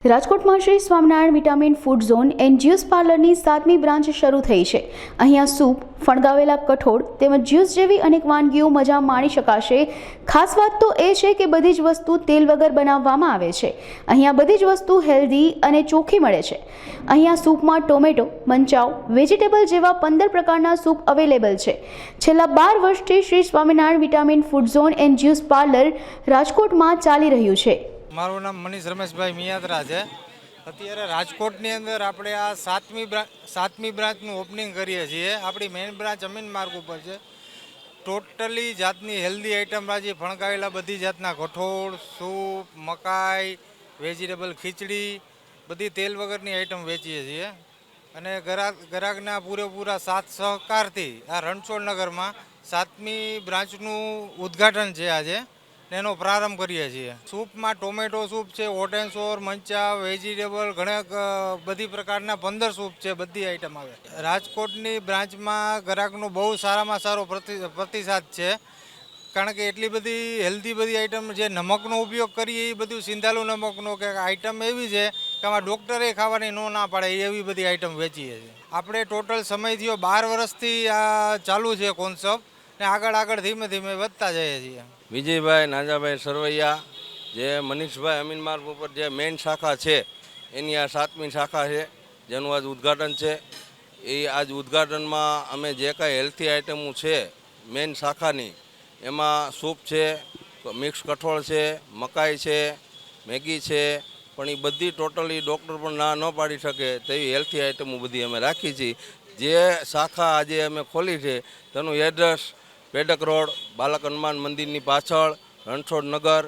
રાજકોટમાં Shri Swaminarayan vitamin food zone and juice પાર્લરની 7મી બ્રાન્ચ શરૂ થઈ છે। અહીંયા સૂપ, ફણગાવેલા કઠોળ તેમજ જ્યુસ જેવી અનેક વાનગીઓ મજા માણી શકાશે। ખાસ વાત તો એ છે કે બધી જ વસ્તુ તેલ વગર બનાવવામાં આવે છે। અહીંયા બધી જ વસ્તુ હેલ્ધી અને ચોખ્ખી મળે છે। અહીંયા સૂપમાં ટોમેટો, મંચાવ, વેજીટેબલ જેવા 15 પ્રકારના સૂપ અવેલેબલ છે। છેલ્લા 12 વર્ષથી Shri Swaminarayan vitamin food zone and juice parlour રાજકોટમાં ચાલી રહ્યું છે। મારું નામ મનીષ રમેશભાઈ મિયાત્રા છે। અત્યારે રાજકોટની અંદર આપણે આ સાતમી બ્રાન્ચનું ઓપનિંગ કરીએ છીએ। આપણી મેઇન બ્રાન્ચ અમીન માર્ગ ઉપર છે। ટોટલી જાતની હેલ્ધી આઇટમ રાજી ફણગાવેલા બધી જાતના કઠોળ, સૂપ, મકાઈ, વેજીટેબલ ખીચડી બધી તેલ વગરની આઇટમ વેચીએ છીએ અને ગ્રાહકના પૂરેપૂરા સાથ સહકારથી આ રણછોડનગરમાં 7મી બ્રાન્ચનું ઉદ્ઘાટન છે આજે એનો પ્રારંભ કરીએ છીએ। સૂપમાં ટોમેટો સૂપ છે, હોટ એન્ડ સોર, મંચા, વેજીટેબલ ઘણા બધી પ્રકારના 15 સૂપ છે, બધી આઈટમ આવે। રાજકોટની બ્રાન્ચમાં ગ્રાહકનો બહુ સારામાં સારો પ્રતિસાદ છે, કારણ કે એટલી બધી હેલ્ધી બધી આઈટમ જે નમકનો ઉપયોગ કરીએ એ બધું સિંધાલું નમકનો કે આઈટમ એવી છે કે આમાં ડૉક્ટરે ખાવાની ના પાડે એવી બધી આઈટમ વેચીએ છીએ। આપણે ટોટલ સમય થયો 12 વર્ષથી આ ચાલુ છે કોન્સેપ્ટ ને આગળ ધીમે ધીમે વધતા જઈએ છીએ। વિજયભાઈ નાજાભાઈ સરવૈયા, જે મનીષભાઈ અમીન માર્ગ ઉપર જે મેઇન શાખા છે એની આ 7મી શાખા છે, જેનું આજ ઉદ્ઘાટન છે। એ આજ ઉદ્ઘાટનમાં અમે જે કાંઈ હેલ્થી આઇટમો છે મેઇન શાખાની, એમાં સૂપ છે, મિક્સ કઠોળ છે, મકાઈ છે, મેગી છે, પણ એ બધી ટોટલી ડૉક્ટર પણ ના ન પાડી શકે તેવી હેલ્થી આઇટમો બધી અમે રાખી છીએ। જે શાખા આજે અમે ખોલી છે તેનું એડ્રેસ પેડક રોડ, બાલક હનુમાન મંદિરની પાછળ, રણછોડનગર,